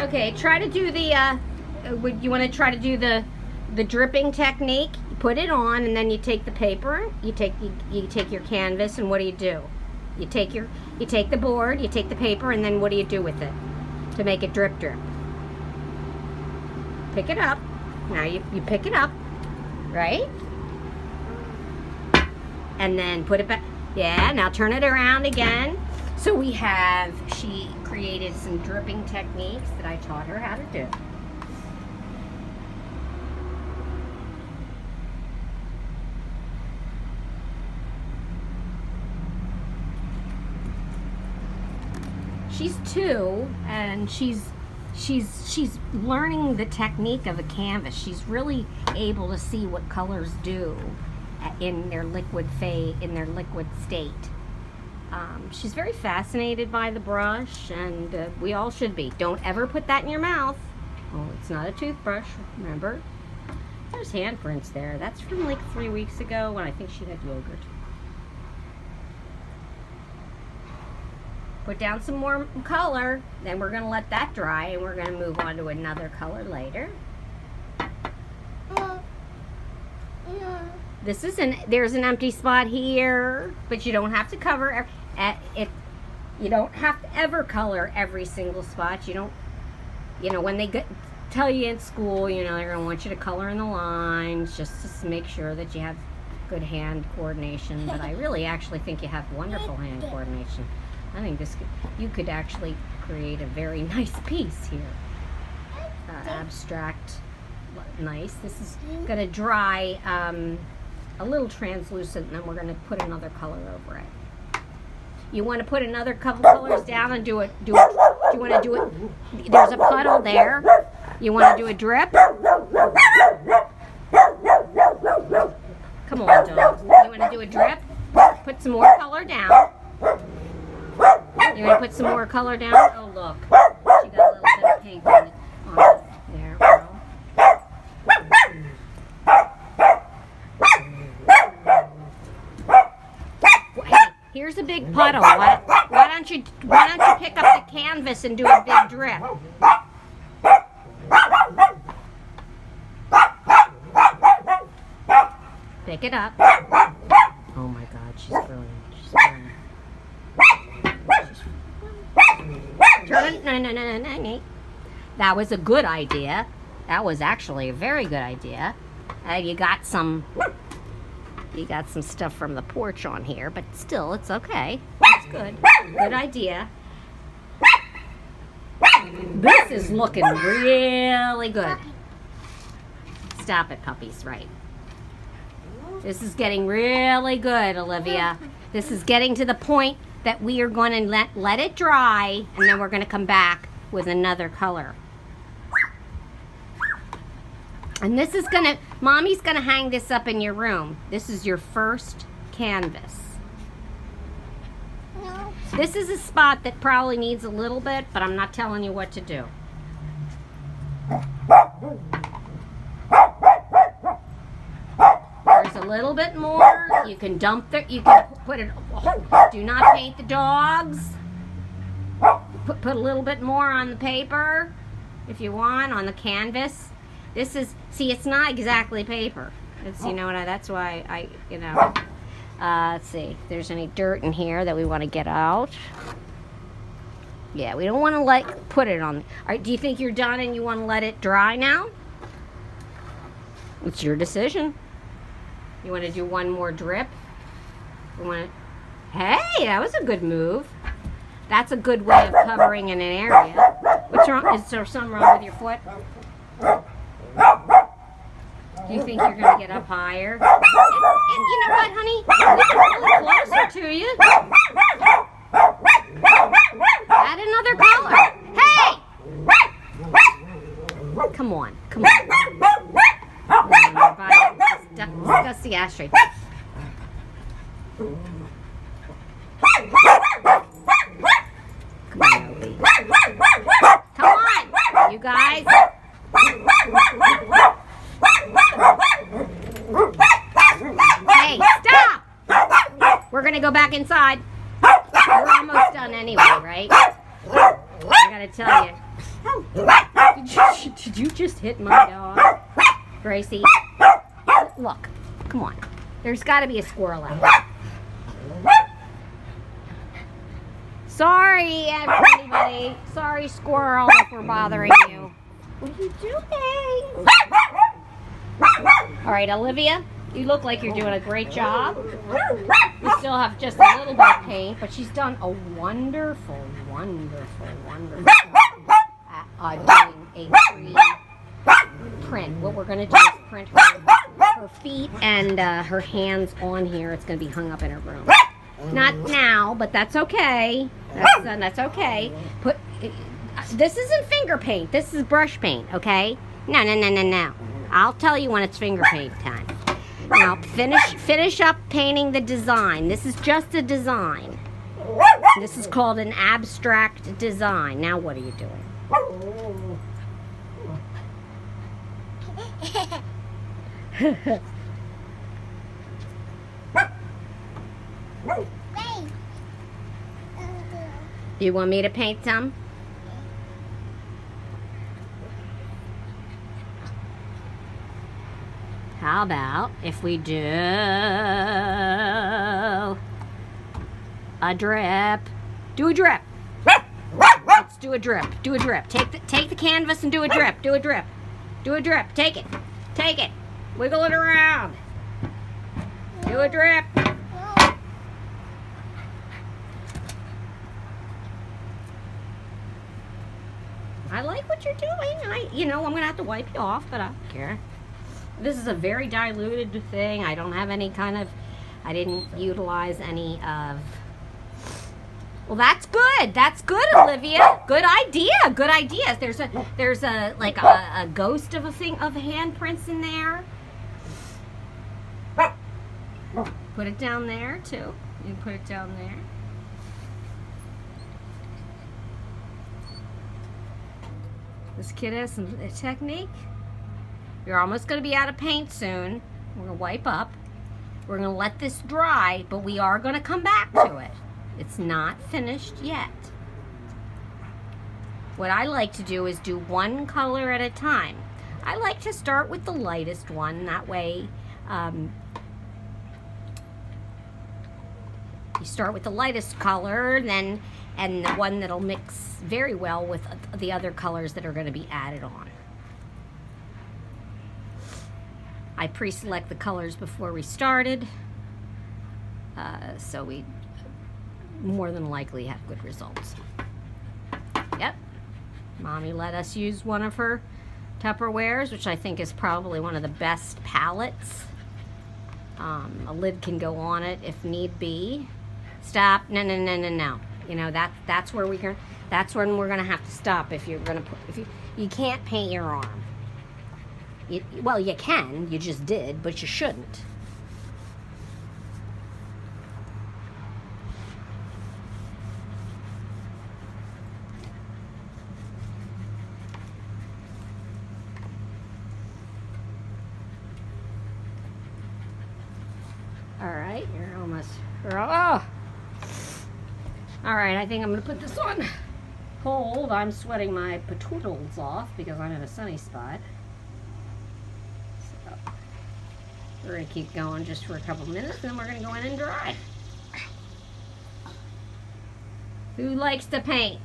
Okay, try to do the, you want to try to do the dripping technique. You put it on, and then you take the paper, you take your canvas, and what do? You take the board, you take the paper, and then what do you do with it to make it drip? Pick it up. Now you pick it up, right? And then put it back. Yeah, now turn it around again. So she created some dripping techniques that I taught her how to do. She's 2, and she's learning the technique of a canvas. She's really able to see what colors do in their liquid state. She's very fascinated by the brush, and we all should be. Don't ever put that in your mouth. Oh, it's not a toothbrush, remember? There's handprints there. That's from like 3 weeks ago when I think she had yogurt. Put down some more color, then we're going to let that dry, and we're going to move on to another color later. There's an empty spot here, but you don't have to cover it. You don't have to ever color every single spot. You don't, when they tell you in school, they're going to want you to color in the lines just to make sure that you have good hand coordination. But I really actually think you have wonderful hand coordination. I think you could actually create a very nice piece here. Abstract, nice. This is going to dry a little translucent, and then we're going to put another color over it. You want to put another couple colors down and do it. Do you want to do it? There's a puddle there. You want to do a drip? Come on, dog. You want to do a drip? Put some more color down. You want to put some more color down? Oh, look. She got a little bit of pink on it. There, girl. Hey, here's a big puddle. Why don't you pick up the canvas and do a big drip? Pick it up. Oh my God, she's brilliant. No. That was a good idea. That was actually a very good idea. You got some stuff from the porch on here, but still, it's okay. It's good. Good idea. This is looking really good. Stop it, puppies. Right. This is getting really good, Olivia. This is getting to the point that we are going to let it dry, and then we're going to come back with another color. And this is Mommy's going to hang this up in your room. This is your first canvas. No. This is a spot that probably needs a little bit, but I'm not telling you what to do. There's a little bit more. You can you can put it, do not paint the dogs. Put a little bit more on the paper if you want, on the canvas. This is, see, it's not exactly paper. It's, that's why let's see if there's any dirt in here that we want to get out. Yeah, we don't want to put it on. All right, do you think you're done and you want to let it dry now? It's your decision. You want to do one more drip? Hey, that was a good move. That's a good way of covering in an area. What's wrong? Is there something wrong with your foot? Do you think you're going to get up higher? And you know what, honey? Get a little closer to you. Add another color. Hey! Come on. Discuss the ashtray. Come on, you guys. Hey, stop! We're gonna go back inside. We're almost done anyway, right? I gotta tell you. Did you just hit my dog? Gracie, look, come on. There's got to be a squirrel out there. Sorry, everybody. Sorry, squirrel, if we're bothering you. What are you doing? All right, Olivia, you look like you're doing a great job. We still have just a little bit of paint, but she's done a wonderful job at doing a tree print. What we're going to do is print her feet and her hands on here. It's going to be hung up in her room. Not now, but that's okay. That's okay. This isn't finger paint. This is brush paint, okay? No. I'll tell you when it's finger paint time. Now, finish up painting the design. This is just a design. This is called an abstract design. Now, what are you doing? You want me to paint some? How about if we do a drip? Do a drip. Let's do a drip. Do a drip. Take the canvas and do a drip. Do a drip. Do a drip. Take it. Take it. Wiggle it around. Do a drip. I like what you're doing. I'm gonna have to wipe you off, but I don't care. This is a very diluted thing. I don't have any kind of, I didn't utilize any of. Well, that's good. That's good, Olivia. Good idea. Good ideas. There's a like a ghost of a thing of handprints in there. Put it down there too. You can put it down there. This kid has some technique. You're almost going to be out of paint soon. We're going to wipe up. We're going to let this dry, but we are going to come back to it. It's not finished yet. What I like to do is do one color at a time. I like to start with the lightest one. That way, you start with the lightest color, and the one that'll mix very well with the other colors that are going to be added on. I pre-select the colors before we started, so we more than likely have good results. Yep. Mommy let us use one of her Tupperwares, which I think is probably one of the best palettes. A lid can go on it if need be. Stop. No. That's where that's when we're gonna have to stop if you can't paint your arm. Well, you can, you just did, but you shouldn't. All right, you're almost, oh! All right, I think I'm gonna put this on hold. I'm sweating my patoodles off because I'm in a sunny spot. We're going to keep going just for a couple minutes, and then we're going to go in and dry. Who likes to paint?